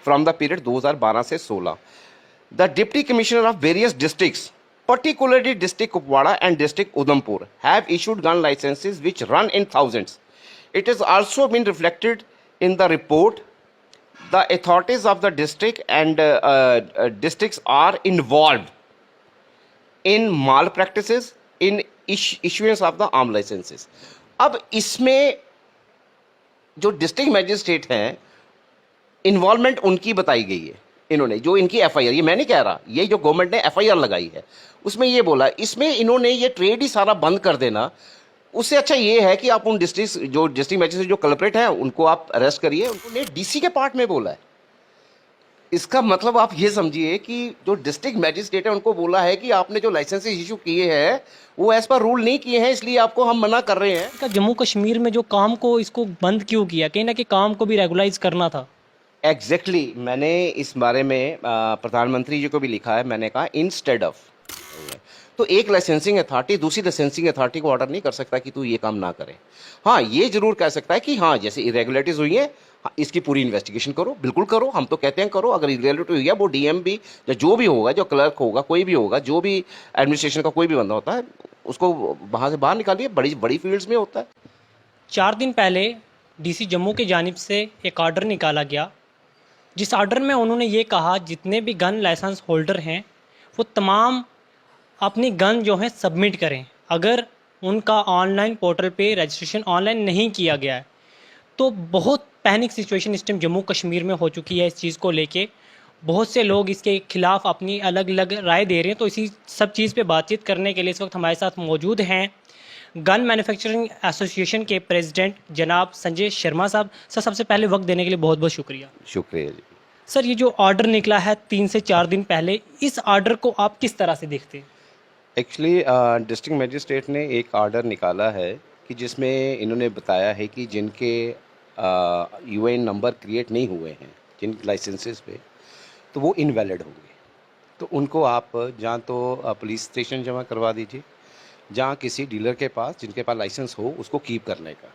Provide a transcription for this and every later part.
From the period 2012 से 16. The deputy commissioner of various districts, particularly district Kupwara and district Udhampur, have issued gun licenses which run in thousands. It has also been reflected in the report. The authorities of the district and districts are involved in malpractices in issuance of the arm licenses. अब इसमें जो district magistrate हैं, involvement उनकी बताई गई है. इन्होंने जो इनकी एफआईआर, ये मैं नहीं कह रहा, ये जो गवर्नमेंट ने एफआईआर लगाई है उसमें ये बोला, इसमें इन्होंने ये ट्रेड ही सारा बंद कर देना. उससे अच्छा ये है कि आप उन डिस्ट्रिक्ट मैजिस्ट्रेट जो कल्प्रेट हैं उनको आप अरेस्ट करिए. उन्होंने डीसी के पार्ट में बोला है. इसका मतलब आप ये समझिए कि जो डिस्ट्रिक्ट मैजिस्ट्रेट है उनको बोला है कि आपने जो लाइसेंस इशू किए हैं वो एज पर रूल नहीं किए हैं, इसलिए आपको हम मना कर रहे हैं. जम्मू कश्मीर में जो काम को इसको बंद क्यों किया? कहीं ना कहीं काम को भी रेगुलाइज करना था. एग्जैक्टली मैंने इस बारे में प्रधानमंत्री जी को भी लिखा है. मैंने कहा इंस्टेड ऑफ, तो एक लाइसेंसिंग अथॉरिटी दूसरी लाइसेंसिंग अथॉरिटी को ऑर्डर नहीं कर सकता कि तू ये काम ना करे. हाँ, ये जरूर कह सकता है कि हाँ जैसे इरेगुलरिटीज हुई है, हाँ, इसकी पूरी इन्वेस्टिगेशन करो. बिल्कुल करो, हम तो कहते हैं करो. अगर इरेगुलरिटी हुई है वो डीएम भी या जो भी होगा, जो क्लर्क होगा, कोई भी होगा, जो भी एडमिनिस्ट्रेशन का कोई भी बंदा होता है, उसको वहाँ से बाहर निकालिए. बड़ी बड़ी फील्ड्स में होता है. 4 दिन पहले डीसी जम्मू की जानिब से एक आर्डर निकाला गया, जिस आर्डर में उन्होंने ये कहा जितने भी गन लाइसेंस होल्डर हैं वो तमाम अपनी गन जो है सबमिट करें. अगर उनका ऑनलाइन पोर्टल पे रजिस्ट्रेशन ऑनलाइन नहीं किया गया है तो बहुत पैनिक सिचुएशन इस टाइम जम्मू कश्मीर में हो चुकी है. इस चीज़ को लेके बहुत से लोग इसके खिलाफ अपनी अलग अलग राय दे रहे हैं. तो इसी सब चीज़ पे बातचीत करने के लिए इस वक्त हमारे साथ मौजूद हैं गन मैन्युफैक्चरिंग एसोसिएशन के प्रेसिडेंट जनाब संजय शर्मा साहब. सर, सबसे पहले वक्त देने के लिए बहुत बहुत शुक्रिया. शुक्रिया जी. सर, ये जो ऑर्डर निकला है 3 से 4 दिन पहले, इस ऑर्डर को आप किस तरह से देखते हैं? एक्चुअली डिस्ट्रिक्ट मैजिस्ट्रेट ने एक ऑर्डर निकाला है कि जिसमें इन्होंने बताया है कि जिनके यूएन नंबर क्रिएट नहीं हुए हैं जिन लाइसेंसेस पे, तो वो इनवैलिड होंगे. तो उनको आप जहाँ तो पुलिस स्टेशन जमा करवा दीजिए, जहाँ किसी डीलर के पास जिनके पास लाइसेंस हो उसको कीप करने का.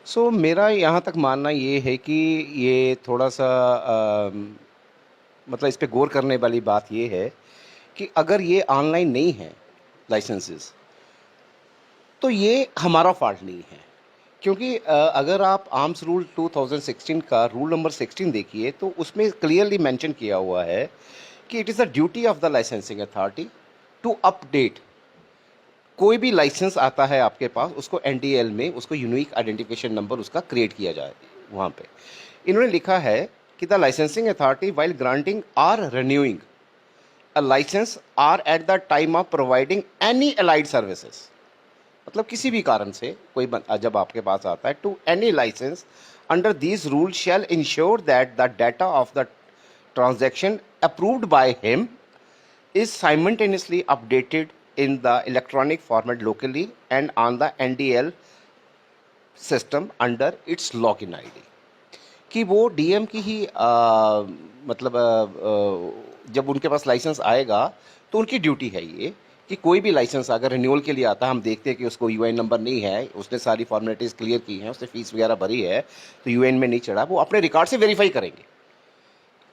सो मेरा यहाँ तक मानना ये है कि ये थोड़ा सा मतलब इस पे गौर करने वाली बात ये है कि अगर ये ऑनलाइन नहीं है लाइसेंसेस तो ये हमारा फॉल्ट नहीं है. क्योंकि अगर आप आर्म्स रूल 2016 का रूल नंबर 16 देखिए तो उसमें क्लियरली मेंशन किया हुआ है कि it is the duty of the licensing authority to update. कोई भी लाइसेंस आता है आपके पास, उसको एनडीएल में उसको यूनिक आइडेंटिफिकेशन नंबर उसका क्रिएट किया जाए. वहाँ पे इन्होंने लिखा है कि the licensing authority while granting or renewing a license or at the time of providing any allied services. मतलब किसी भी कारण से कोई जब आपके पास आता है, to any license under these rule shall ensure that the data of the transaction approved by him is simultaneously updated in the electronic format locally and on the NDL system under its login ID. कि वो DM की ही मतलब जब उनके पास licence आएगा तो उनकी duty है ये कि कोई भी लाइसेंस अगर रिन्यूअल के लिए आता है, हम देखते हैं कि उसको यूएन नंबर नहीं है, उसने सारी फॉर्मेलिटीज़ क्लियर की हैं, उसने फीस वगैरह भरी है, तो यूएन में नहीं चढ़ा, वो अपने रिकॉर्ड से वेरीफाई करेंगे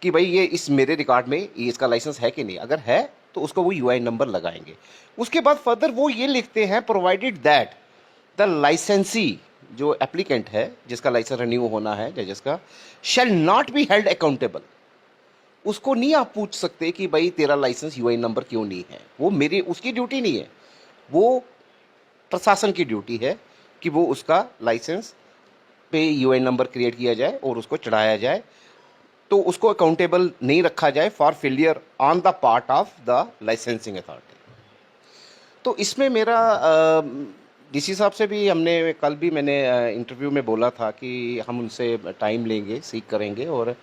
कि भाई ये इस मेरे रिकॉर्ड में ये इसका लाइसेंस है कि नहीं. अगर है तो उसको वो यूआई नंबर लगाएंगे. उसके बाद फर्दर वो ये लिखते हैं प्रोवाइडेड दैट द लाइसेंसी जो एप्लीकेंट है जिसका लाइसेंस रिन्यू होना है या जिसका, shall not be held accountable. उसको नहीं आप पूछ सकते कि भाई तेरा लाइसेंस यूआई नंबर क्यों नहीं है. वो मेरी उसकी ड्यूटी नहीं है, वो प्रशासन की ड्यूटी है कि वो उसका लाइसेंस पे यूआई नंबर क्रिएट किया जाए और उसको चढ़ाया जाए. तो उसको अकाउंटेबल नहीं रखा जाए for failure on the part of the licensing authority. तो इसमें मेरा डीसी साहब से भी हमने कल भी मैंने इंटरव्यू में बोला था कि हम उनसे टाइम लेंगे, सीख करेंगे और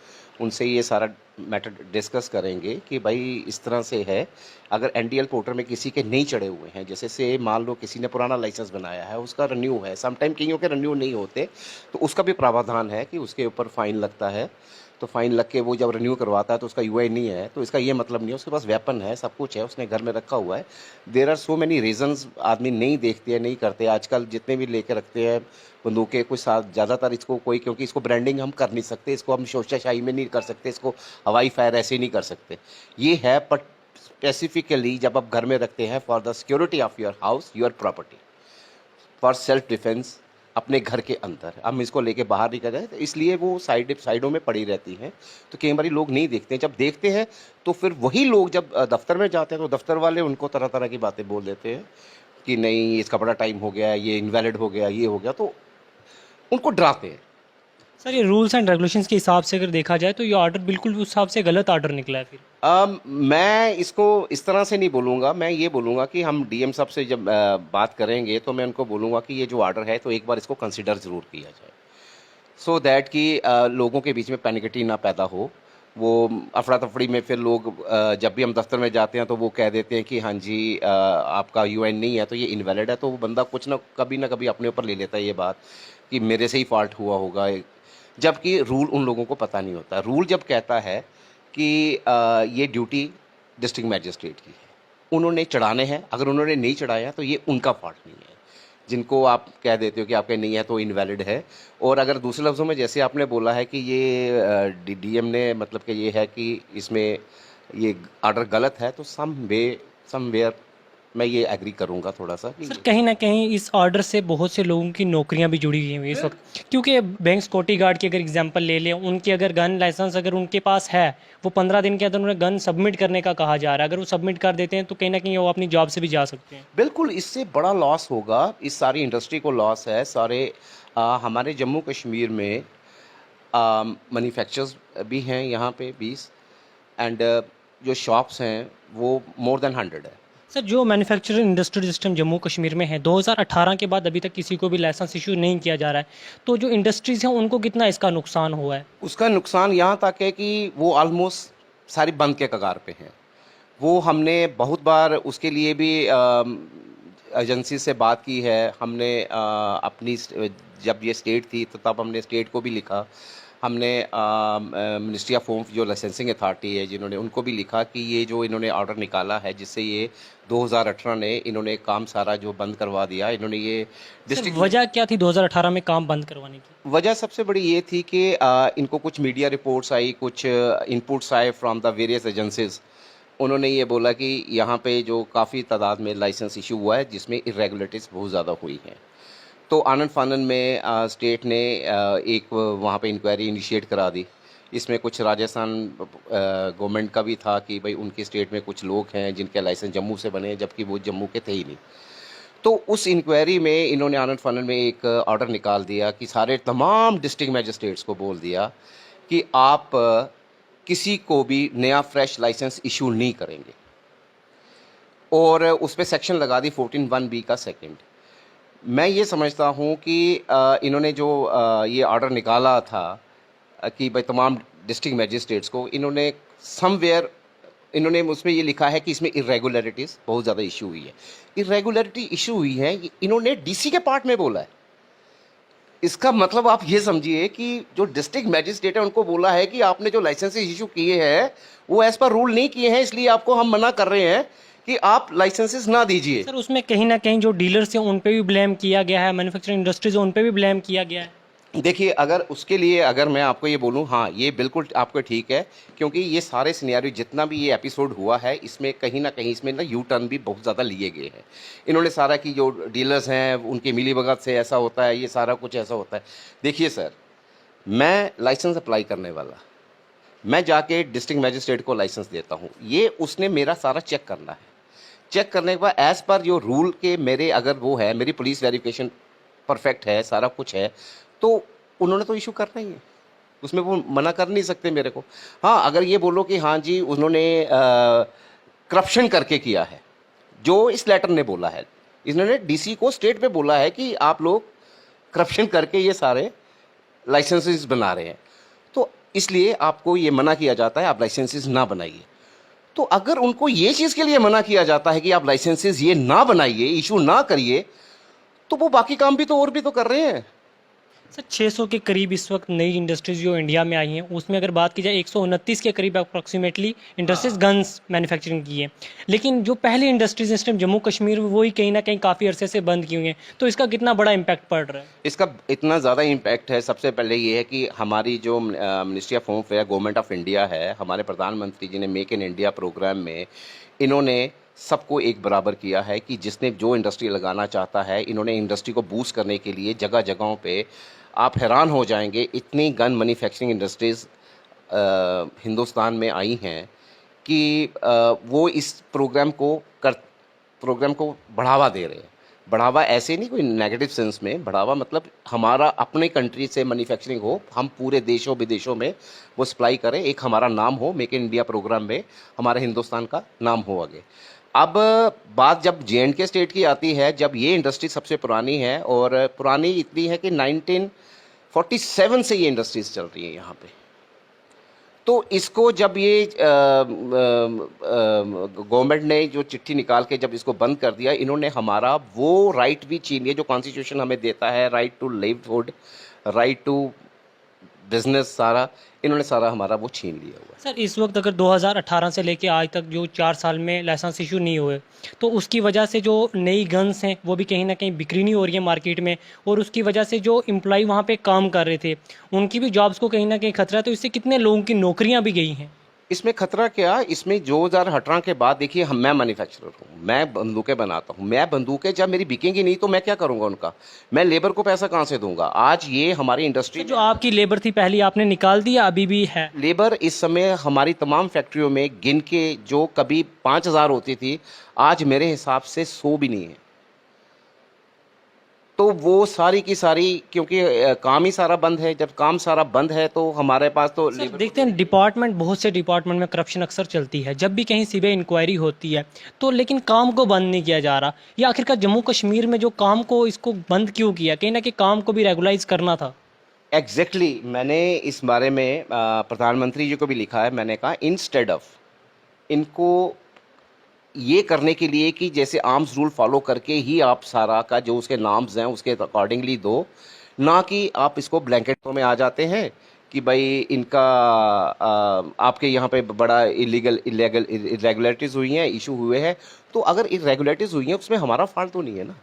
उनसे ये सारा मैटर डिस्कस करेंगे कि भाई इस तरह से है. अगर एनडीएल पोर्टल में किसी के नहीं चढ़े हुए हैं, जैसे से मान लो किसी ने पुराना लाइसेंस बनाया है, उसका रिन्यू है, समटाइम कईयों के रिन्यू नहीं होते, तो उसका भी प्रावधान है कि उसके ऊपर फाइन लगता है. तो फाइन लग के वो जब रिन्यू करवाता है तो उसका यूआई नहीं है, तो इसका ये मतलब नहीं है उसके पास वेपन है, सब कुछ है, उसने घर में रखा हुआ है। There are so many reasons, आदमी नहीं देखते हैं, नहीं करते। आजकल जितने भी लेके रखते हैं बंदूकें, कुछ साथ ज़्यादातर इसको कोई, क्योंकि इसको ब्रांडिंग हम कर नहीं सकते, इसको हम शोशाशाही में नहीं कर सकते, इसको हवाई फायर ऐसे नहीं कर सकते। ये है बट स्पेसिफिकली जब आप घर में रखते हैं for the security of your house, your property, for self defence, अपने घर के अंदर हम इसको लेके बाहर नहीं कर रहे, तो इसलिए वो साइडों में पड़ी रहती हैं। तो कई बार लोग नहीं देखते हैं, जब देखते हैं तो फिर वही लोग जब दफ्तर में जाते हैं तो दफ्तर वाले उनको तरह तरह की बातें बोल देते हैं कि नहीं इसका बड़ा टाइम हो गया, ये इनवैलिड हो गया, ये हो गया, तो उनको डराते हैं। सर ये रूल्स एंड रेगुलेशंस के हिसाब से अगर देखा जाए तो ये ऑर्डर बिल्कुल उस हिसाब से गलत ऑर्डर निकला है फिर। मैं इसको इस तरह से नहीं बोलूँगा, मैं ये बोलूँगा कि हम डीएम साहब से जब बात करेंगे तो मैं उनको बोलूँगा कि ये जो ऑर्डर है तो एक बार इसको कंसिडर ज़रूर किया जाए, सो दैट कि लोगों के बीच में पैनिकटी ना पैदा हो। वो अफरा तफड़ी में फिर लोग जब भी हम दफ्तर में जाते हैं तो वो कह देते हैं कि हाँ जी आपका यूएन नहीं है तो ये इनवैलिड है, तो वो बंदा कुछ ना कभी अपने ऊपर ले लेता है ये बात कि मेरे से ही फॉल्ट हुआ होगा, जबकि रूल उन लोगों को पता नहीं होता। रूल जब कहता है कि ये ड्यूटी डिस्ट्रिक्ट मैजिस्ट्रेट की है, उन्होंने चढ़ाने हैं, अगर उन्होंने नहीं चढ़ाया तो ये उनका फॉल्ट नहीं है। जिनको आप कह देते हो कि आपके नहीं है तो इनवैलिड है। और अगर दूसरे लफ्ज़ों में जैसे आपने बोला है कि ये डीएम ने मतलब कि ये है कि इसमें ये ऑर्डर गलत है, तो समवेयर मैं ये एग्री करूंगा थोड़ा सा। सर कहीं ना कहीं इस ऑर्डर से बहुत से लोगों की नौकरियां भी जुड़ी हुई हैं इस वक्त, क्योंकि बैंक सिक्योरिटी गार्ड की अगर एग्जांपल ले लें, उनकी अगर गन लाइसेंस अगर उनके पास है, वो 15 दिन के अंदर उन्हें गन सबमिट करने का कहा जा रहा है, अगर वो सबमिट कर देते हैं तो कहीं ना कहीं वो अपनी जॉब से भी जा सकते हैं। बिल्कुल, इससे बड़ा लॉस होगा, इस सारी इंडस्ट्री को लॉस है। सारे हमारे जम्मू कश्मीर में मैन्युफैक्चरर्स भी हैं यहाँ पे 20, एंड जो शॉप्स हैं वो मोर देन 100 है। सर जो manufacturing industry system Jammu Kashmir में है 2018 के बाद अभी तक किसी को भी लाइसेंस इशू नहीं किया जा रहा है, तो जो इंडस्ट्रीज़ हैं उनको कितना इसका नुकसान हुआ है? उसका नुकसान यहाँ तक है कि वो ऑलमोस्ट सारी बंद के कगार पे हैं। वो हमने बहुत बार उसके लिए भी एजेंसी से बात की है। हमने जब ये स्टेट थी तो तब हमने स्टेट को भी लिखा, हमने मिनिस्ट्री ऑफ होम जो लाइसेंसिंग अथॉरिटी है जिन्होंने, उनको भी लिखा कि ये जो इन्होंने ऑर्डर निकाला है जिससे ये 2018 ने इन्होंने काम सारा जो बंद करवा दिया, इन्होंने ये डिस्ट्रिक्ट। वजह क्या थी 2018 में काम बंद करवाने की? वजह सबसे बड़ी ये थी कि इनको कुछ मीडिया रिपोर्ट्स आई, कुछ इनपुट्स आए फ्रॉम द वेरियस एजेंसीज। उन्होंने ये बोला कि यहाँ पे जो काफ़ी तादाद में लाइसेंस इशू हुआ है जिसमें इरेगुलरिटीज़ बहुत ज़्यादा हुई हैं। तो आनन फानन में स्टेट ने एक वहाँ पे इंक्वायरी इनिशिएट करा दी। इसमें कुछ राजस्थान गवर्नमेंट का भी था कि भाई उनके स्टेट में कुछ लोग हैं जिनके लाइसेंस जम्मू से बने जबकि वो जम्मू के थे ही नहीं। तो उस इंक्वायरी में इन्होंने आनन फानन में एक ऑर्डर निकाल दिया कि सारे तमाम डिस्ट्रिक्ट मैजिस्ट्रेट्स को बोल दिया कि आप किसी को भी नया फ्रेश लाइसेंस इशू नहीं करेंगे, और उस पर सेक्शन लगा दी 14(1)(b) का सेकंड। मैं ये समझता हूँ कि इन्होंने जो ये ऑर्डर निकाला था कि भाई तमाम डिस्ट्रिक्ट मैजिस्ट्रेट्स को, इन्होंने समवेयर इन्होंने उसमें ये लिखा है कि इसमें इरेगुलरिटीज़ बहुत ज़्यादा इशू हुई है। इरेगुलरिटी इशू हुई है ये इन्होंने डीसी के पार्ट में बोला है। इसका मतलब आप ये समझिए कि जो डिस्ट्रिक्ट मैजिस्ट्रेट है उनको बोला है कि आपने जो लाइसेंसेस इशू किए हैं वो एज पर रूल नहीं किए हैं, इसलिए आपको हम मना कर रहे हैं कि आप लाइसेंसेस ना दीजिए। सर उसमें कहीं ना कहीं जो डीलर्स हैं उन पे भी ब्लेम किया गया है, मैन्युफैक्चरिंग इंडस्ट्रीज उन पे भी ब्लेम किया गया है। देखिए, अगर उसके लिए अगर मैं आपको ये बोलूँ, हाँ ये बिल्कुल आपको ठीक है, क्योंकि ये सारे सिनेरियो जितना भी ये एपिसोड हुआ है इसमें कहीं ना कहीं इसमें ना यू टर्न भी बहुत ज़्यादा लिए गए हैं। इन्होंने सारा कि जो डीलर्स हैं उनकी मिलीभगत से ऐसा होता है, ये सारा कुछ ऐसा होता है। देखिए सर, मैं लाइसेंस अप्लाई करने वाला, मैं जाके डिस्ट्रिक्ट मैजिस्ट्रेट को लाइसेंस देता हूँ, ये उसने मेरा सारा चेक करना है। चेक करने के बाद एज़ पर जो रूल के मेरे अगर वो है, मेरी पुलिस वेरिफिकेशन परफेक्ट है, सारा कुछ है, तो उन्होंने तो इशू करना ही है, उसमें वो मना कर नहीं सकते मेरे को। हाँ, अगर ये बोलो कि हाँ जी उन्होंने करप्शन करके किया है, जो इस लेटर ने बोला है, इन्होंने डीसी को स्टेट पे बोला है कि आप लोग करप्शन करके ये सारे लाइसेंसेस बना रहे हैं, तो इसलिए आपको ये मना किया जाता है आप लाइसेंसेस ना बनाइए। तो अगर उनको ये चीज़ के लिए मना किया जाता है कि आप लाइसेंसेस ये ना बनाइए, इशू ना करिए, तो वो बाकी काम भी तो और भी तो कर रहे हैं। सर 600 के करीब इस वक्त नई इंडस्ट्रीज जो इंडिया में आई हैं उसमें अगर बात की जाए 129 के करीब अप्रॉक्सीमेटली इंडस्ट्रीज गन्स मैन्युफैक्चरिंग की है, लेकिन जो पहली इंडस्ट्रीज इस टाइम जम्मू कश्मीर में वही कहीं ना कहीं काफ़ी अरसे से बंद की हुई हैं, तो इसका कितना बड़ा इम्पैक्ट पड़ रहा है? इसका इतना ज़्यादा इम्पैक्ट है। सबसे पहले ये है कि हमारी जो ministry of home affair government of India है, हमारे प्रधानमंत्री जी ने मेक इन इंडिया प्रोग्राम में इन्होंने सबको एक बराबर किया है कि जिसने जो इंडस्ट्री लगाना चाहता है, इन्होंने इंडस्ट्री को बूस्ट करने के लिए जगह जगहों पे, आप हैरान हो जाएंगे इतनी गन मैन्युफैक्चरिंग इंडस्ट्रीज़ हिंदुस्तान में आई हैं कि वो इस प्रोग्राम को बढ़ावा दे रहे हैं। बढ़ावा ऐसे नहीं कोई नेगेटिव सेंस में, बढ़ावा मतलब हमारा अपने कंट्री से मैन्युफैक्चरिंग हो, हम पूरे देशों विदेशों में वो सप्लाई करें, एक हमारा नाम हो, मेक इन इंडिया प्रोग्राम में हमारे हिंदुस्तान का नाम हो आगे। अब बात जब J&K स्टेट की आती है, जब ये इंडस्ट्री सबसे पुरानी है और पुरानी इतनी है कि 1947 से ये इंडस्ट्रीज चल रही है यहाँ पे, तो इसको जब ये गवर्नमेंट ने जो चिट्ठी निकाल के जब इसको बंद कर दिया, इन्होंने हमारा वो राइट भी छीन लिया जो कॉन्स्टिट्यूशन हमें देता है, right to livelihood, right to business, सारा इन्होंने सारा हमारा वो छीन लिया हुआ है। सर इस वक्त अगर 2018 से लेके आज तक जो 4 साल में लाइसेंस इशू नहीं हुए, तो उसकी वजह से जो नई गन्स हैं वो भी कहीं ना कहीं बिक्री नहीं हो रही है मार्केट में, और उसकी वजह से जो एम्प्लॉय वहाँ पे काम कर रहे थे उनकी भी जॉब्स को कहीं ना कहीं खतरा है, तो इससे कितने लोगों की नौकरियाँ भी गई हैं। इसमें खतरा क्या, इसमें 2018 के बाद देखिए, मैं मैन्युफैक्चरर हूँ, मैं बंदूकें बनाता हूँ, मैं बंदूकें जब मेरी बिकेंगी नहीं तो मैं क्या करूँगा उनका, मैं लेबर को पैसा कहाँ से दूंगा। आज ये हमारी इंडस्ट्री जो आपकी लेबर थी पहले आपने निकाल दी या अभी भी है? लेबर इस समय हमारी तमाम फैक्ट्रियों में गिन के जो कभी 5,000 होती थी, आज मेरे हिसाब से 100 भी नहीं है। तो वो सारी की सारी, क्योंकि काम ही सारा बंद है, जब काम सारा बंद है तो हमारे पास तो सर देखते हैं डिपार्टमेंट, बहुत से डिपार्टमेंट में करप्शन अक्सर चलती है, जब भी कहीं सीबीआई इंक्वायरी होती है तो लेकिन काम को बंद नहीं किया जा रहा, या आखिरकार जम्मू कश्मीर में जो काम को इसको बंद क्यों किया? कहीं ना कहीं काम को भी रेगुलाइज करना था। एग्जैक्टली मैंने इस बारे में प्रधानमंत्री जी को भी लिखा है। मैंने कहा इंस्टेड ऑफ इनको ये करने के लिए कि जैसे आर्म्स रूल फॉलो करके ही आप सारा का जो उसके नाम्स हैं उसके अकॉर्डिंगली दो, ना कि आप इसको ब्लैंकेटों में आ जाते हैं कि भाई इनका आपके यहाँ पे बड़ा इरेगुलरिटीज़ हुई हैं, इशू हुए हैं। तो अगर इरेगुलरिटीज़ हुई हैं उसमें हमारा फॉल्ट तो नहीं है ना,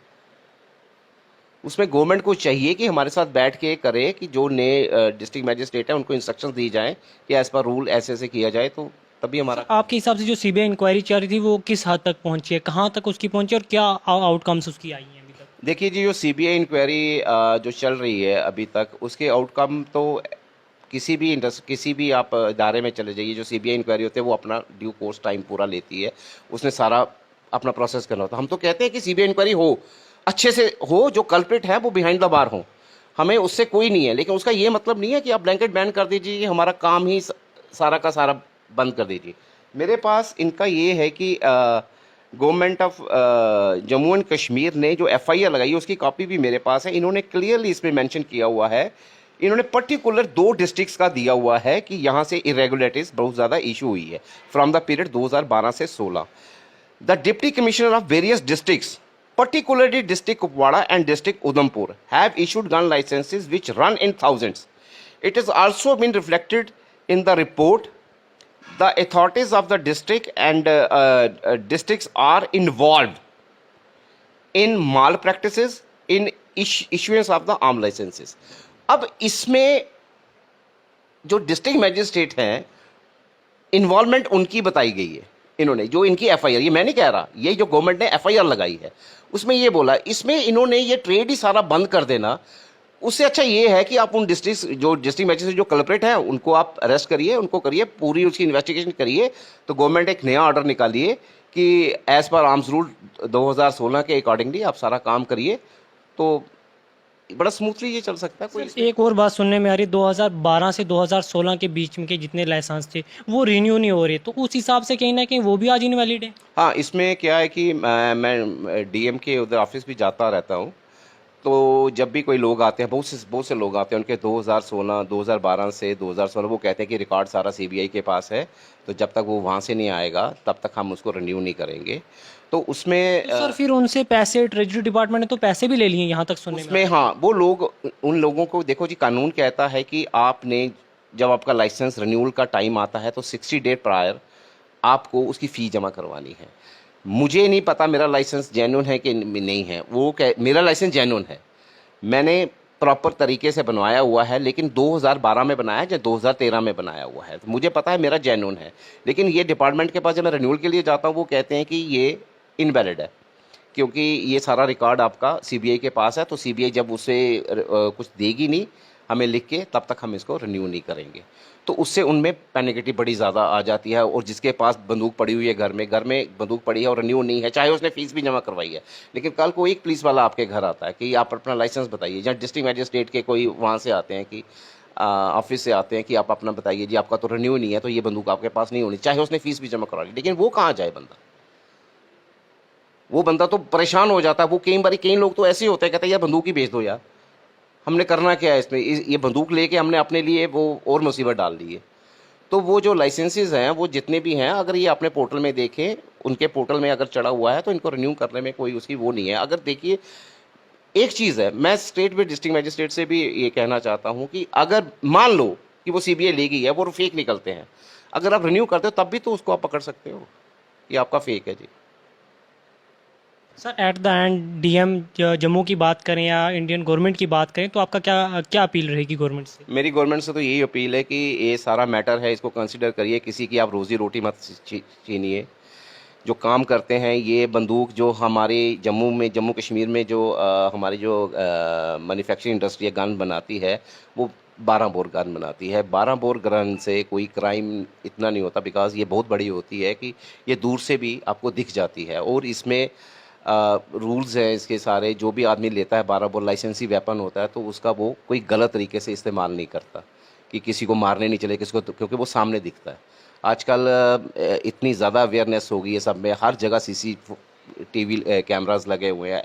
उसमें गवर्नमेंट को चाहिए कि हमारे साथ बैठ के करे कि जो नए डिस्ट्रिक्ट मैजिस्ट्रेट हैं उनको इंस्ट्रक्शंस दी जाएं कि एज पर रूल ऐसे ऐसे किया जाए, तो तभी हमारा। आपके हिसाब से जो सीबीआई इंक्वायरी चल रही थी वो किस हद तक पहुंची है, कहाँ तक उसकी पहुंची और क्या आउटकम्स उसकी आई हैं अभी तक? देखिए जी, जो सीबीआई इंक्वायरी जो चल रही है अभी तक, उसके आउटकम तो किसी भी आप इदारे में चले जाइए, जो सीबीआई इंक्वायरी होती है वो अपना ड्यू कोर्स टाइम पूरा लेती है, उसने सारा अपना प्रोसेस करना होता है। हम तो कहते हैं कि सीबीआई इंक्वायरी हो, अच्छे से हो, जो कल्प्रिट है वो बिहाइंड द बार हो, हमें उससे कोई नहीं है। लेकिन उसका ये मतलब नहीं है कि आप ब्लैंकेट बैन कर दीजिए, हमारा काम ही सारा का सारा बंद कर दीजिए। मेरे पास इनका ये है कि government of Jammu and Kashmir ने जो एफआईआर लगाई है उसकी कॉपी भी मेरे पास है। इन्होंने क्लियरली इसमें मेंशन किया हुआ है, इन्होंने पर्टिकुलर 2 डिस्ट्रिक्ट्स का दिया हुआ है कि यहाँ से इरेगुलरिटीज बहुत ज़्यादा इशू हुई है फ्रॉम द पीरियड 2012 से 16। The deputy commissioner of various districts, particularly district Kupwara and district Udhampur, have issued gun licenses which run in thousands. It has also been reflected in the report. The authorities of the district and districts are involved in malpractices in issuance of the arm licenses. अब इसमें जो district magistrate हैं, involvement उनकी बताई गई है। इन्होंने जो इनकी एफआईआर, ये मैं नहीं कह रहा, ये जो गवर्नमेंट ने एफआईआर लगाई है उसमें ये बोला, इसमें इन्होंने ये ट्रेड ही सारा बंद कर देना। उससे अच्छा ये है कि आप उन डिस्ट्रिक्ट मैजिस्ट्रेट जो कल्प्रेट हैं उनको आप अरेस्ट करिए, उनको करिए, पूरी उसकी इन्वेस्टिगेशन करिए। तो गवर्नमेंट एक नया ऑर्डर निकालिए कि एज पर आर्म्स रूल 2016 के अकॉर्डिंगली आप सारा काम करिए, तो बड़ा स्मूथली ये चल सकता है। कोई एक और बात सुनने में आ रही है 2012 से 2016 के बीच में के जितने लाइसेंस थे वो रिन्यू नहीं हो रहे, तो उस हिसाब से कहीं ना कहीं वो भी आज इनवैलिड है। हाँ, इसमें क्या है कि मैं डीएम के उधर ऑफिस भी जाता रहता हूँ, तो जब भी कोई लोग आते हैं, बहुत से लोग आते हैं, उनके 2016 2012 से 2016 वो कहते हैं कि रिकॉर्ड सारा सीबीआई के पास है, तो जब तक वो वहाँ से नहीं आएगा तब तक हम उसको रिन्यू नहीं करेंगे। तो उसमें तो सर फिर उनसे पैसे ट्रेजरी डिपार्टमेंट ने तो पैसे भी ले लिए, यहाँ तक सुनने में आ उसमें रहा है। हाँ, वो लोग, उन लोगों को देखो जी, कानून कहता है कि आपने जब आपका लाइसेंस रिन्यूअल का टाइम आता है तो 60 डे प्रायर आपको उसकी फ़ी जमा करवानी है। मुझे नहीं पता मेरा लाइसेंस जेन्युइन है कि नहीं है, मेरा लाइसेंस जेन्युइन है, मैंने प्रॉपर तरीके से बनवाया हुआ है, लेकिन 2012 में बनाया या 2013 में बनाया हुआ है, तो मुझे पता है मेरा जेन्युइन है। लेकिन ये डिपार्टमेंट के पास जब मैं रिन्यूअल के लिए जाता हूँ, वो कहते हैं कि ये इनवैलिड है, क्योंकि ये सारा रिकॉर्ड आपका सीबीआई के पास है, तो सीबीआई जब उसे कुछ देगी नहीं हमें लिख के, तब तक हम इसको रिन्यू नहीं करेंगे। तो उससे उनमें पेनल्टी बड़ी ज़्यादा आ जाती है। और जिसके पास बंदूक पड़ी हुई है, घर में बंदूक पड़ी है और रिन्यू नहीं है, चाहे उसने फीस भी जमा करवाई है, लेकिन कल को एक पुलिस वाला आपके घर आता है कि आप अपना लाइसेंस बताइए, या डिस्ट्रिक्ट मैजिस्ट्रेट के कोई वहाँ से आते हैं कि ऑफिस से आते हैं कि आप अपना बताइए जी, आपका तो रिन्यू नहीं है, तो ये बंदूक आपके पास नहीं होनी, चाहे उसने फीस भी जमा करवा ली, लेकिन वो कहाँ जाए बंदा? वो बंदा तो परेशान हो जाता है। वो कई लोग तो ऐसे ही होते हैं, कहते हैं यार बंदूक ही भेज दो यार, हमने करना क्या है इसमें, ये बंदूक लेके हमने अपने लिए वो और मुसीबत डाल दी है। तो वो जो लाइसेंसेज हैं, वो जितने भी हैं, अगर ये अपने पोर्टल में देखें, उनके पोर्टल में अगर चढ़ा हुआ है, तो इनको रिन्यू करने में कोई उसकी वो नहीं है। अगर देखिए, एक चीज़ है, मैं स्टेट में डिस्ट्रिक्ट मैजिस्ट्रेट से भी ये कहना चाहता हूँ कि अगर मान लो कि वो सीबीआई ले गई है, वो फेक निकलते हैं, अगर आप रिन्यू करते हो तब भी तो उसको आप पकड़ सकते हो कि आपका फेक है जी। Sir at the end DM Jammu की बात करें या इंडियन गवर्नमेंट की बात करें, तो आपका क्या क्या अपील रहेगी गवर्नमेंट से? मेरी गवर्नमेंट से तो यही अपील है कि ये सारा मैटर है, इसको कंसिडर करिए, किसी की आप रोजी रोटी मत छीनिए। जो काम करते हैं, ये बंदूक जो हमारे जम्मू कश्मीर में जो हमारी जो मैन्युफैक्चरिंग इंडस्ट्री है, गन बनाती है, वो 12 बोर गन बनाती है। 12 बोर गन से कोई क्राइम इतना नहीं होता, बिकॉज ये बहुत बड़ी होती है कि ये दूर से भी आपको दिख जाती है। और इसमें रूल्स हैं इसके सारे, जो भी आदमी लेता है 12 बोर लाइसेंसी वेपन होता है, तो उसका वो कोई गलत तरीके से इस्तेमाल नहीं करता कि किसी को मारने नहीं चले, किसी को, क्योंकि वो सामने दिखता है। आजकल इतनी ज़्यादा अवेयरनेस हो गई है सब में, हर जगह सीसीटीवी कैमरास लगे हुए हैं।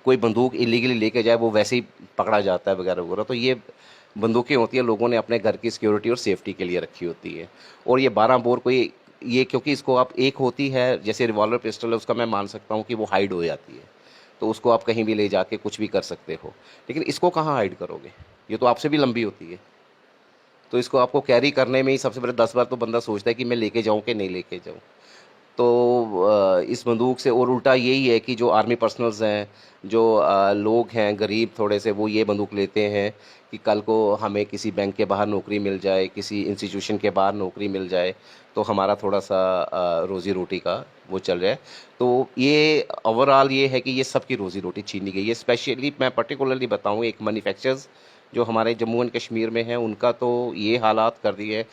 कोई बंदूक इलीगली लेके जाए, वो वैसे ही पकड़ा जाता है वगैरह वगैरह। तो ये बंदूकें होती है, लोगों ने अपने घर की सिक्योरिटी और सेफ्टी के लिए रखी होती है। और ये 12 बोर कोई, ये क्योंकि इसको आप, एक होती है जैसे रिवॉल्वर पिस्टल है, उसका मैं मान सकता हूँ कि वो हाइड हो जाती है, तो उसको आप कहीं भी ले जाके कुछ भी कर सकते हो। लेकिन इसको कहाँ हाइड करोगे? ये तो आपसे भी लंबी होती है, तो इसको आपको कैरी करने में ही सबसे पहले 10 बार तो बंदा सोचता है कि मैं लेके जाऊं कि नहीं लेके जाऊं। तो इस बंदूक से, और उल्टा यही है कि जो आर्मी पर्सनल्स हैं, जो लोग हैं गरीब थोड़े से, वो ये बंदूक लेते हैं कि कल को हमें किसी बैंक के बाहर नौकरी मिल जाए, किसी इंस्टीट्यूशन के बाहर नौकरी मिल जाए, तो हमारा थोड़ा सा रोज़ी रोटी का वो चल रहा है। तो ये ओवरऑल ये है कि ये सबकी रोज़ी रोटी छीनी गई है। स्पेशली मैं पर्टिकुलरली बताऊँ, एक मैन्युफैक्चरर्स जो हमारे जम्मू एंड कश्मीर में हैं, उनका तो ये हालात कर दिए हैं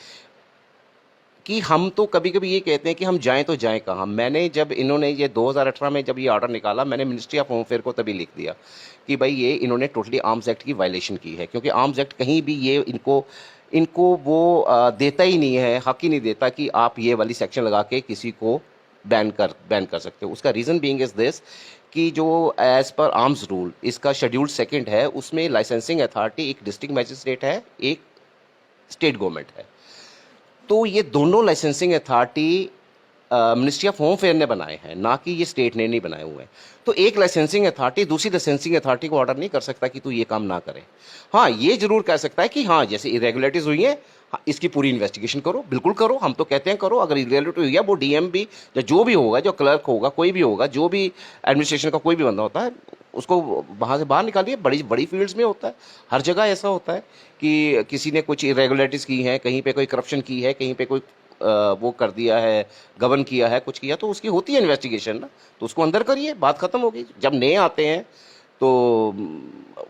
कि हम तो कभी कभी ये कहते हैं कि हम जाएं तो जाएं कहाँ। मैंने जब इन्होंने ये 2018 में जब ये ऑर्डर निकाला, मैंने मिनिस्ट्री ऑफ होम अफेयर को तभी लिख दिया कि भाई ये इन्होंने टोटली आर्म्स एक्ट की वायलेशन की है, क्योंकि आर्म्स एक्ट कहीं भी ये इनको इनको वो देता ही नहीं है, हक ही नहीं देता कि आप ये वाली सेक्शन लगा के किसी को बैन कर सकते हो। उसका रीज़न बीइंग इज दिस कि जो एज पर आर्म्स रूल इसका शेड्यूल सेकंड है, उसमें लाइसेंसिंग अथॉरिटी एक डिस्ट्रिक्ट मैजिस्ट्रेट है, एक स्टेट गवर्नमेंट है। तो ये दोनों licensing authority ministry of home affair ने बनाए हैं, ना कि ये स्टेट ने नहीं बनाए हुए हैं। तो एक लाइसेंसिंग अथॉरिटी दूसरी लाइसेंसिंग अथॉरिटी को ऑर्डर नहीं कर सकता कि तू ये काम ना करे। हाँ, ये जरूर कह सकता है कि हाँ, जैसे इरेगुलरिटीज हुई हैं, हाँ, इसकी पूरी इन्वेस्टिगेशन करो, बिल्कुल करो, हम तो कहते हैं करो। अगर इरेगुलरिटी हुई है, वो डीएम भी या जो भी होगा, जो क्लर्क होगा, कोई भी होगा, जो भी एडमिनिस्ट्रेशन का कोई भी बंदा होता है, उसको वहाँ से बाहर निकालिए। बड़ी बड़ी फील्ड्स में होता है, हर जगह ऐसा होता है कि किसी ने कुछ इरेगुलरिटीज़ की हैं, कहीं पे कोई करप्शन की है, कहीं पे कोई वो कर दिया है, गबन किया है, कुछ किया, तो उसकी होती है इन्वेस्टिगेशन ना, तो उसको अंदर करिए, बात खत्म हो गई। जब नए आते हैं तो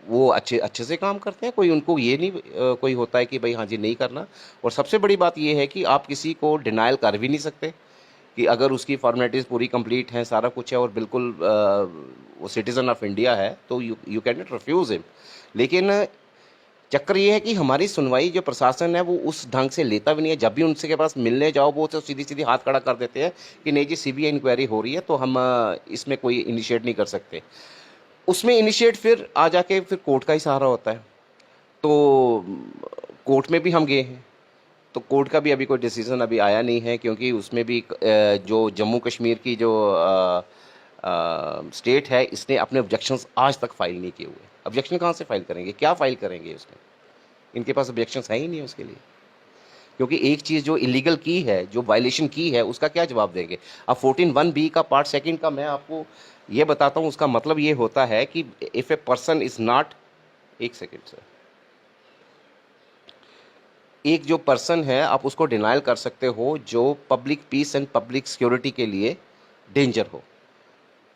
वो अच्छे अच्छे से काम करते हैं, कोई उनको ये नहीं कोई होता है कि भाई हाँ जी नहीं करना। और सबसे बड़ी बात ये है कि आप किसी को डिनाइल कर भी नहीं सकते कि अगर उसकी फॉर्मेलिटीज़ पूरी कंप्लीट हैं, सारा कुछ है और बिल्कुल वो सिटीज़न ऑफ इंडिया है, तो you can not refuse him. लेकिन चक्कर ये है कि हमारी सुनवाई जो प्रशासन है वो उस ढंग से लेता भी नहीं है। जब भी उनसे के पास मिलने जाओ, वो तो सीधी सीधी हाथ खड़ा कर देते हैं कि नहीं जी, सीबीआई इंक्वायरी हो रही है, तो हम इसमें कोई इनिशिएट नहीं कर सकते। उसमें इनिशिएट फिर आ जाके फिर कोर्ट का ही सहारा होता है। तो कोर्ट में भी हम गए हैं, तो कोर्ट का भी अभी कोई डिसीजन अभी आया नहीं है, क्योंकि उसमें भी जो जम्मू कश्मीर की जो स्टेट है, इसने अपने ऑब्जेक्शंस आज तक फाइल नहीं किए हुए। ऑब्जेक्शन कहाँ से फाइल करेंगे, क्या फाइल करेंगे उसमें? इनके पास ऑब्जेक्शंस है ही नहीं उसके लिए, क्योंकि एक चीज़ जो इलीगल की है, जो वायलेशन की है, उसका क्या जवाब देंगे? अब 14(1)(b) का पार्ट सेकंड का मैं आपको ये बताता हूँ, उसका मतलब ये होता है कि if a person is not, एक सेकेंड सर, एक जो पर्सन है आप उसको डिनाइल कर सकते हो जो public peace and public security के लिए डेंजर हो,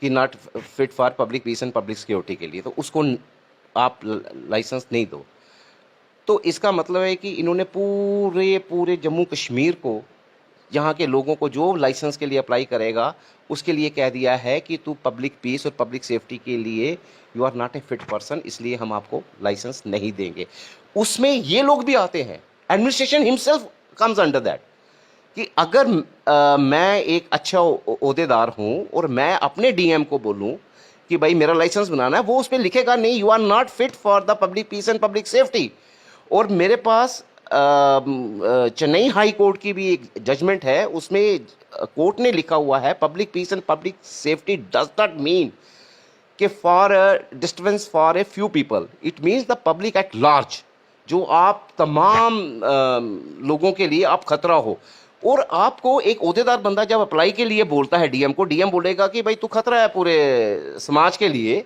कि not fit for public peace and public security के लिए, तो उसको आप लाइसेंस नहीं दो। तो इसका मतलब है कि इन्होंने पूरे पूरे जम्मू कश्मीर को, यहाँ के लोगों को जो लाइसेंस के लिए अप्लाई करेगा उसके लिए कह दिया है कि तू पब्लिक पीस और पब्लिक सेफ्टी के लिए you are not a fit person, इसलिए हम आपको लाइसेंस नहीं देंगे। उसमें ये लोग भी आते हैं, administration himself comes under that, कि अगर मैं एक अच्छा ओहदेदार हूँ और मैं अपने डीएम को बोलूँ कि भाई मेरा लाइसेंस बनाना है, वो उस पर लिखेगा नहीं you are not fit for the public peace and public safety. और मेरे पास चेन्नई हाई कोर्ट की भी एक जजमेंट है, उसमें कोर्ट ने लिखा हुआ है public peace and public safety does not mean कि for disturbance for a few people, it means the public at large, जो आप तमाम लोगों के लिए आप खतरा हो। और आपको एक ओहदेदार बंदा जब अप्लाई के लिए बोलता है डीएम को, डीएम बोलेगा कि भाई तू खतरा है पूरे समाज के लिए,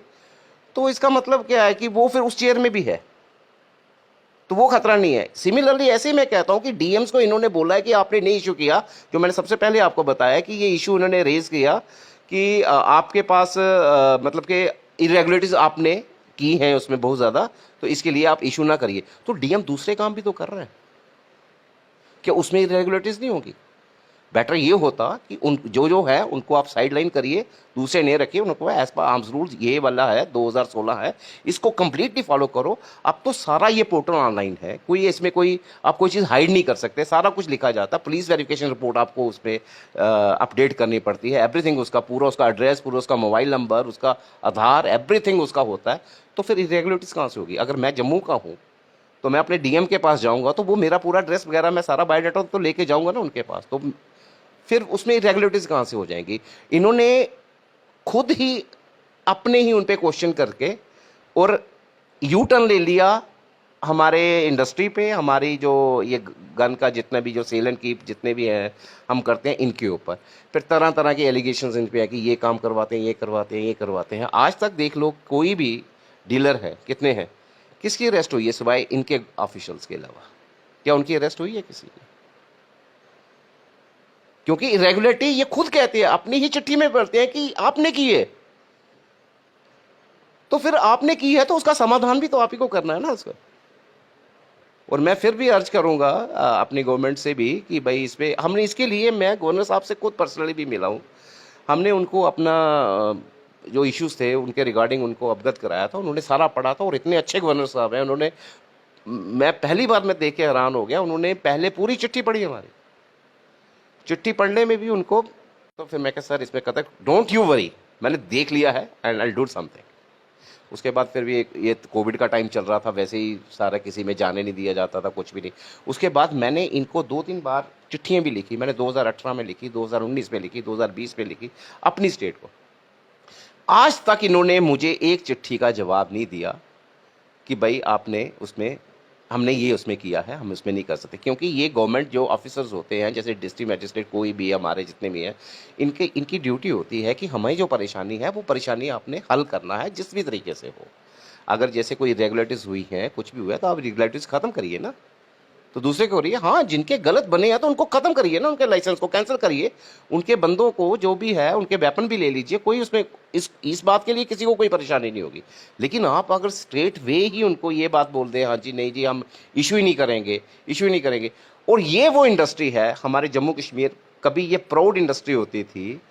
तो इसका मतलब क्या है कि वो फिर उस चेयर में भी है, तो वो खतरा नहीं है। सिमिलरली ऐसे ही मैं कहता हूं कि डीएम्स को इन्होंने बोला है कि आपने नहीं इशू किया, जो मैंने सबसे पहले आपको बताया कि ये इशू इन्होंने रेज किया कि आपके पास मतलब कि इरेगुलरिटीज आपने की हैं उसमें बहुत ज़्यादा, तो इसके लिए आप इशू ना करिए। तो डीएम दूसरे काम भी तो कर रहे हैं, क्या उसमें इरेगुलरिटीज नहीं होगी? बेटर ये होता कि उन जो है उनको आप साइड लाइन करिए, दूसरे नहीं रखिए, उनको एज पर आर्म्स रूल्स ये वाला है 2016 है, इसको कंप्लीटली फॉलो करो। अब तो सारा ये पोर्टल ऑनलाइन है, कोई इसमें कोई आप कोई चीज़ हाइड नहीं कर सकते, सारा कुछ लिखा जाता है। पुलिस वेरिफिकेशन रिपोर्ट आपको उस पर अपडेट करनी पड़ती है, एवरीथिंग उसका पूरा, उसका एड्रेस पूरा, उसका मोबाइल नंबर, उसका आधार, एवरीथिंग उसका होता है। तो फिर इरेगुलरिटीज़ कहाँ से होगी? अगर मैं जम्मू का हूँ तो मैं अपने डीएम के पास जाऊंगा तो वो मेरा पूरा एड्रेस वगैरह मैं सारा बायोडाटा तो लेके जाऊंगा ना उनके पास, तो फिर उसमें इरेगुलरिटीज कहाँ से हो जाएंगी? इन्होंने खुद ही अपने ही उन पे क्वेश्चन करके और यू टर्न ले लिया हमारे इंडस्ट्री पे, हमारी जो ये गन का जितना भी जो सेल एंड कीप जितने भी हैं हम करते हैं इनके ऊपर, फिर तरह तरह के एलिगेशंस इन पे है कि ये काम करवाते हैं, ये करवाते हैं, ये करवाते हैं। आज तक देख लो कोई भी डीलर है, कितने हैं, किसकी अरेस्ट हुई है सिवाय इनके ऑफिशियल्स के अलावा? क्या उनकी अरेस्ट हुई है किसी की? क्योंकि इरेगुलरिटी ये खुद कहते हैं, अपनी ही चिट्ठी में पढ़ते हैं कि आपने की है, तो फिर आपने की है तो उसका समाधान भी तो आप ही को करना है ना उसका। और मैं फिर भी अर्ज करूंगा अपनी गवर्नमेंट से भी कि भाई इस पे हमने, इसके लिए मैं गवर्नर साहब से खुद पर्सनली भी मिला हूं, हमने उनको अपना जो इश्यूज थे उनके रिगार्डिंग उनको अवगत कराया था, उन्होंने सारा पढ़ा था। और इतने अच्छे गवर्नर साहब हैं, उन्होंने, मैं पहली बार मैं देख के हैरान हो गया, उन्होंने पहले पूरी चिट्ठी पढ़ी हमारी, चिट्ठी पढ़ने में भी उनको, तो फिर मैं कहा सर इसमें कहता डोंट यू वरी, मैंने देख लिया है एंड आई डू समथिंग। उसके बाद फिर भी एक ये कोविड का टाइम चल रहा था, वैसे ही सारा किसी में जाने नहीं दिया जाता था, कुछ भी नहीं। उसके बाद मैंने इनको 2-3 बार चिट्ठियाँ भी लिखी, मैंने 2018 में लिखी, 2019 में लिखी, 2020 में लिखी अपनी स्टेट को। आज तक इन्होंने मुझे एक चिट्ठी का जवाब नहीं दिया कि भाई आपने उसमें, हमने ये उसमें किया है, हम उसमें नहीं कर सकते। क्योंकि ये गवर्नमेंट जो ऑफिसर्स होते हैं, जैसे डिस्ट्रिक्ट मजिस्ट्रेट कोई भी हमारे जितने भी हैं, इनकी ड्यूटी होती है कि हमें जो परेशानी है वो परेशानी आपने हल करना है जिस भी तरीके से हो। अगर जैसे कोई इरेगुलरिटीज़ हुई हैं, कुछ भी हुआ है, तो आप इरेगुलरिटीज़ ख़त्म करिए ना, तो दूसरे को हो रही है। हाँ, जिनके गलत बने हैं तो उनको खत्म करिए ना, उनके लाइसेंस को कैंसिल करिए, उनके बंदों को जो भी है उनके वेपन भी ले लीजिए, कोई उसमें इस बात के लिए किसी को कोई परेशानी नहीं होगी। लेकिन आप अगर स्ट्रेट वे ही उनको ये बात बोल दें, हाँ जी नहीं जी हम इशू ही नहीं करेंगे, इशू ही नहीं करेंगे। और ये वो इंडस्ट्री है हमारे जम्मू कश्मीर, कभी ये प्राउड इंडस्ट्री होती थी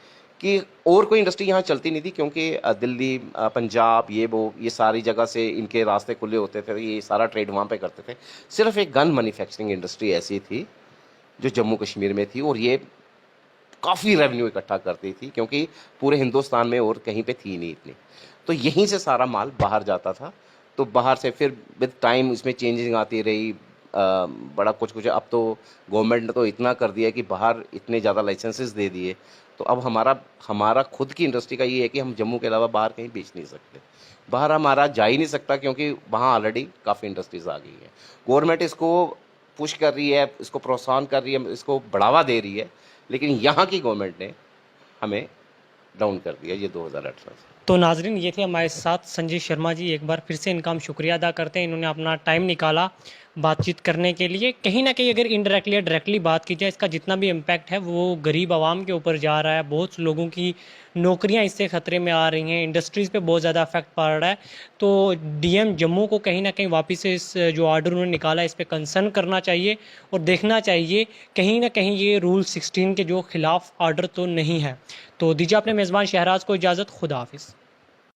कि और कोई इंडस्ट्री यहाँ चलती नहीं थी, क्योंकि दिल्ली, पंजाब, ये सारी जगह से इनके रास्ते खुले होते थे, ये सारा ट्रेड वहाँ पे करते थे। सिर्फ एक गन मैन्युफैक्चरिंग इंडस्ट्री ऐसी थी जो जम्मू कश्मीर में थी, और ये काफ़ी रेवेन्यू इकट्ठा करती थी, क्योंकि पूरे हिंदुस्तान में और कहीं पे थी नहीं इतनी। तो यहीं से सारा माल बाहर जाता था। तो बाहर से फिर विद टाइम इसमें चेंजिंग आती रही, बड़ा कुछ कुछ। अब तो गवर्नमेंट ने तो इतना कर दिया कि बाहर इतने ज़्यादा लाइसेंसेस दे दिए, तो अब हमारा हमारा खुद की इंडस्ट्री का ये है कि हम जम्मू के अलावा बाहर कहीं बेच नहीं सकते। बाहर हमारा जा ही नहीं सकता, क्योंकि वहाँ ऑलरेडी काफ़ी इंडस्ट्रीज़ आ गई हैं। गवर्नमेंट इसको पुश कर रही है, इसको प्रोत्साहन कर रही है, इसको बढ़ावा दे रही है, लेकिन यहाँ की गवर्नमेंट ने हमें डाउन कर दिया ये 2018 से। तो नाजरीन, ये थे हमारे साथ संजय शर्मा जी। एक बार फिर से इनका हम शुक्रिया अदा करते हैं, इन्होंने अपना टाइम निकाला बातचीत करने के लिए। कहीं ना कहीं अगर इनडायरेक्टली या डायरेक्टली बात की जाए, इसका जितना भी इम्पैक्ट है वो गरीब आवाम के ऊपर जा रहा है। बहुत से लोगों की नौकरियां इससे ख़तरे में आ रही हैं, इंडस्ट्रीज़ पे बहुत ज़्यादा इफेक्ट पड़ रहा है। तो डीएम जम्मू को कहीं ना कहीं वापस से इस जो आर्डर उन्होंने निकाला इस पर कंसर्न करना चाहिए और देखना चाहिए कहीं ना कहीं ये रूल 16 के जो खिलाफ आर्डर तो नहीं है। तो दीजिए अपने मेज़बान शहराज को इजाज़त। खुदा हाफिज़।